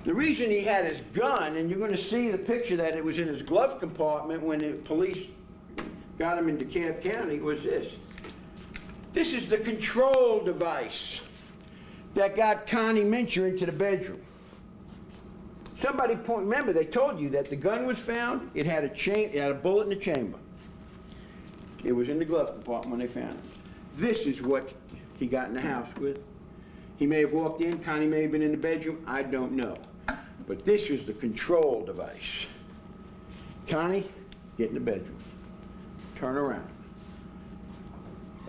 The reason he had his gun, and you're going to see the picture that it was in his glove compartment when the police got him in DeKalb County, was this. This is the control device that got Connie Mincher into the bedroom. Remember, they told you that the gun was found, it had a bullet in the chamber. It was in the glove compartment when they found it. This is what he got in the house with. He may have walked in, Connie may have been in the bedroom, I don't know. But this is the control device. Connie, get in the bedroom. Turn around.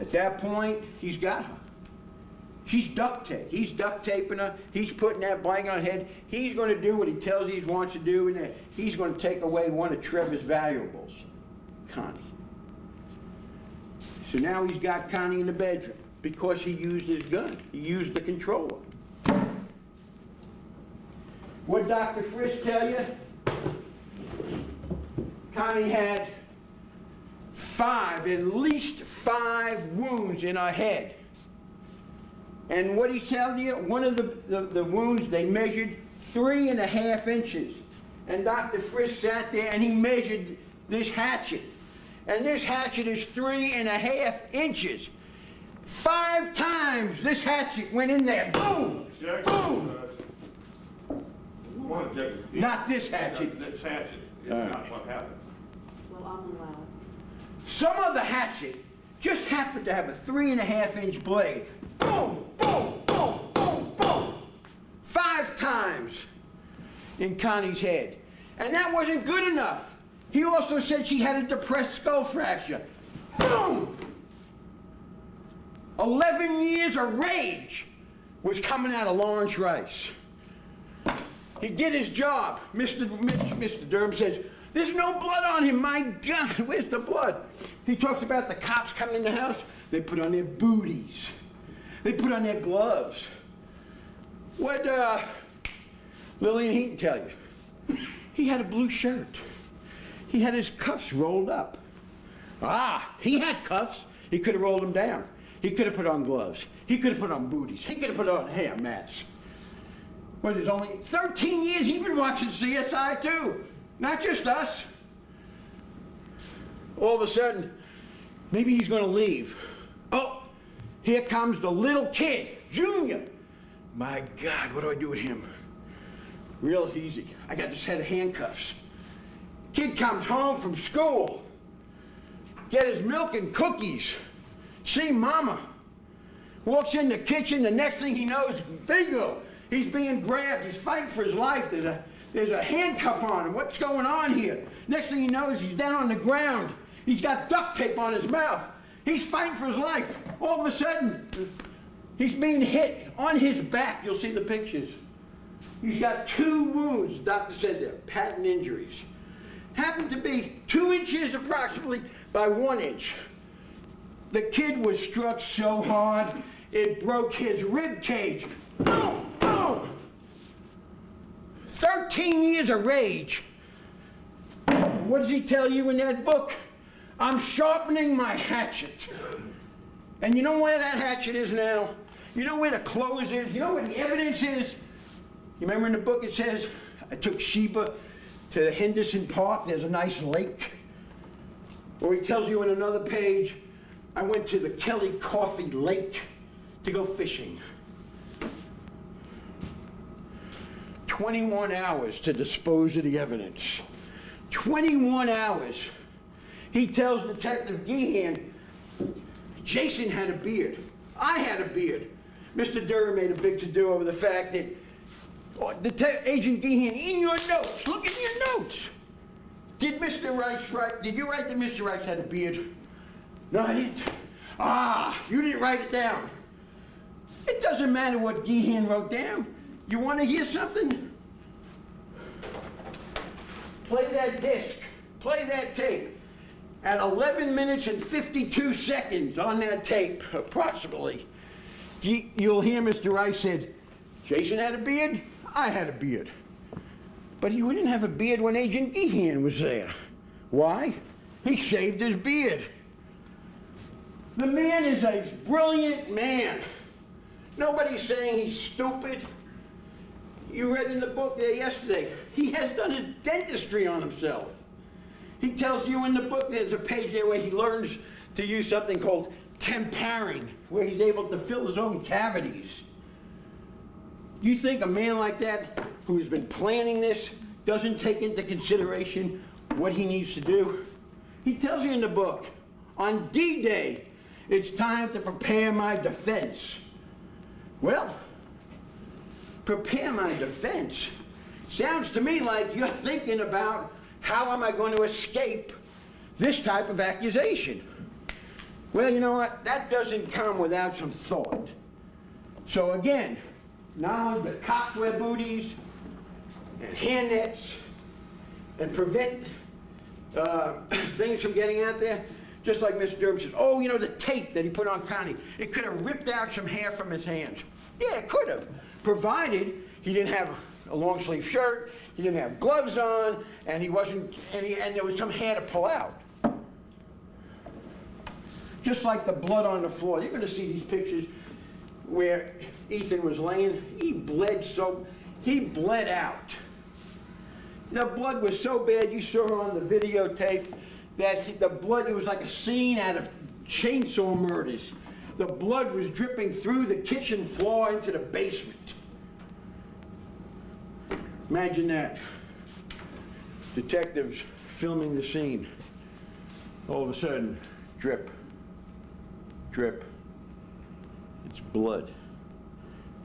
At that point, he's got her. She's duct taped. He's duct taping her. He's putting that blanket on her head. He's going to do what he tells he wants to do, and he's going to take away one of Trevor's valuables, Connie. So now he's got Connie in the bedroom because he used his gun. He used the controller. What Dr. Frisk tell you? Connie had at least five wounds in her head. And what he telling you, one of the wounds, they measured 3.5 inches. And Dr. Frisk sat there and he measured this hatchet. And this hatchet is 3.5 inches. 5 times this hatchet went in there. Boom! Boom! Not this hatchet. This hatchet is not what happened. Well, I'm allowed. Some of the hatchet just happened to have a 3.5-inch blade. Boom, boom, boom, boom, boom. 5 times in Connie's head. And that wasn't good enough. He also said she had a depressed skull fracture. Boom! 11 years of rage was coming out of Lawrence Rice. He did his job. Mr. Durham says, there's no blood on him, my God, where's the blood? He talks about the cops coming in the house. They put on their booties. They put on their gloves. What Lillian Heaton tell you? He had a blue shirt. He had his cuffs rolled up. He had cuffs. He could have rolled them down. He could have put on gloves. He could have put on booties. He could have put on hair mats. What is it, only 13 years he's been watching CSI too. Not just us. All of a sudden, maybe he's going to leave. Oh, here comes the little kid, Junior. My God, what do I do with him? Real easy. I got this set of handcuffs. Kid comes home from school, get his milk and cookies, see Mama. Walks in the kitchen, the next thing he knows, bingo, he's being grabbed, he's fighting for his life. There's a handcuff on him. What's going on here? Next thing he knows, he's down on the ground. He's got duct tape on his mouth. He's fighting for his life. All of a sudden, he's being hit on his back. You'll see the pictures. He's got 2 wounds, the doctor says they're patent injuries. Happened to be 2 inches approximately by 1 inch. The kid was struck so hard, it broke his rib cage. Boom, boom. 13 years of rage. What does he tell you in that book? I'm sharpening my hatchet. And you know where that hatchet is now? You know where the clothes is? You know where the evidence is? You remember in the book it says, I took Sheba to Henderson Park, there's a nice lake. Or he tells you in another page, I went to the Kelly Coffee Lake to go fishing. 21 hours to dispose of the evidence. 21 hours. He tells Detective Gehan, Jason had a beard. I had a beard. Mr. Durham made a big to-do over the fact that Agent Gehan, in your notes, look in your notes. Did Mr. Rice write, did you write that Mr. Rice had a beard? No, I didn't. You didn't write it down. It doesn't matter what Gehan wrote down. You want to hear something? Play that disc. Play that tape. At 11 minutes and 52 seconds on that tape, approximately, you'll hear Mr. Rice said, Jason had a beard, I had a beard. But he wouldn't have a beard when Agent Gehan was there. Why? He shaved his beard. The man is a brilliant man. Nobody's saying he's stupid. You read in the book there yesterday, he has done his dentistry on himself. He tells you in the book, there's a page there where he learns to use something called temparing, where he's able to fill his own cavities. You think a man like that, who's been planning this, doesn't take into consideration what he needs to do? He tells you in the book, on D-Day, it's time to prepare my defense. Well, prepare my defense sounds to me like you're thinking about how am I going to escape this type of accusation. Well, you know what? That doesn't come without some thought. So again, not only the cops wear booties and hand nets and prevent things from getting out there, just like Mr. Durham says, oh, you know, the tape that he put on Connie, it could have ripped out some hair from his hands. Yeah, it could have, provided he didn't have a long sleeve shirt, he didn't have gloves on, and he wasn't, and there was some hair to pull out. Just like the blood on the floor. You're going to see these pictures where Ethan was laying. He bled out. The blood was so bad, you saw on the videotape, that the blood, it was like a scene out of Chainsaw Murders. The blood was dripping through the kitchen floor into the basement. Imagine that. Detectives filming the scene. All of a sudden, drip, drip. It's blood.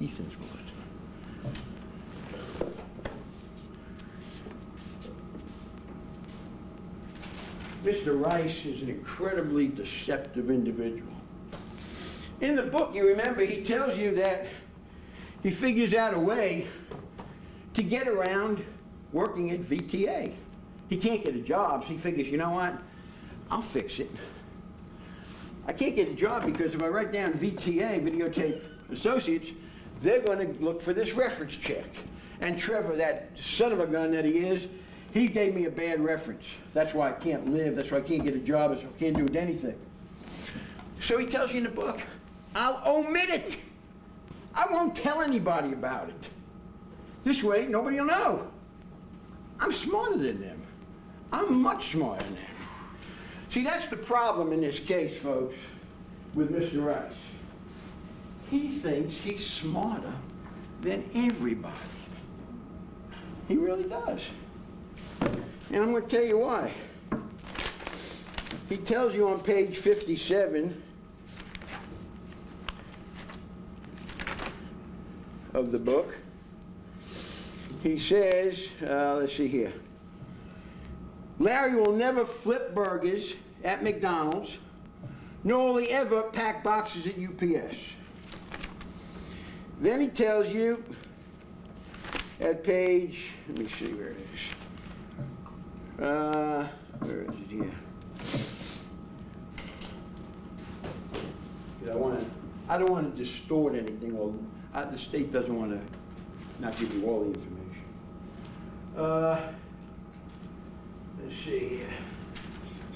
Ethan's blood. Mr. Rice is an incredibly deceptive individual. In the book, you remember, he tells you that he figures out a way to get around working at VTA. He can't get a job, so he figures, you know what? I'll fix it. I can't get a job because if I write down VTA, Videotape Associates, they're going to look for this reference check. And Trevor, that son of a gun that he is, he gave me a bad reference. That's why I can't live. That's why I can't get a job. That's why I can't do anything. So he tells you in the book, I'll omit it. I won't tell anybody about it. This way, nobody will know. I'm smarter than them. I'm much smarter than them. See, that's the problem in this case, folks, with Mr. Rice. He thinks he's smarter than everybody. He really does. And I'm going to tell you why. He tells you on page 57 of the book, he says, let's see here, Larry will never flip burgers at McDonald's, nor will he ever pack boxes at UPS. Then he tells you at page, let me see where it is. Where is it here? I don't want to distort anything. Well, the state doesn't want to not give you all the information. Let's see here.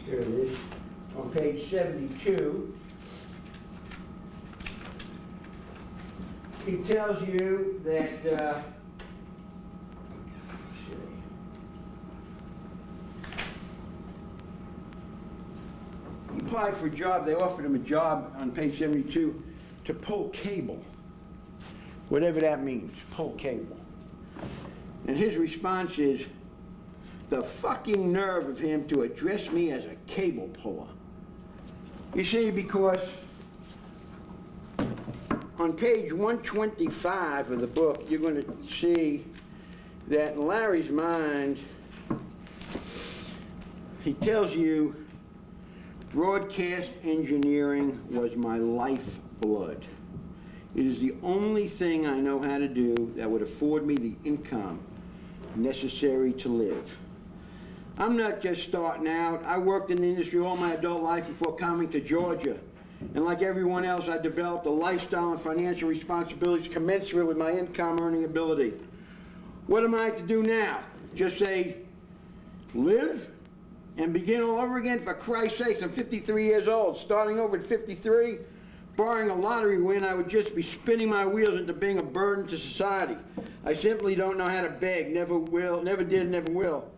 Here it is. On page 72, he tells you that, he applied for a job. They offered him a job on page 72 to pull cable. Whatever that means, pull cable. And his response is, the fucking nerve of him to address me as a cable puller. You see, because on page 125 of the book, you're going to see that in Larry's mind, he tells you, broadcast engineering was my lifeblood. It is the only thing I know how to do that would afford me the income necessary to live. I'm not just starting out. I worked in the industry all my adult life before coming to Georgia. And like everyone else, I developed a lifestyle and financial responsibilities commensurate with my income earning ability. What am I to do now? Just say, live and begin all over again? For Christ's sakes, I'm 53 years old. Starting over at 53, Barring a lottery win, I would just be spinning my wheels into being a burden to society. I simply don't know how to beg, never will, never did, never will.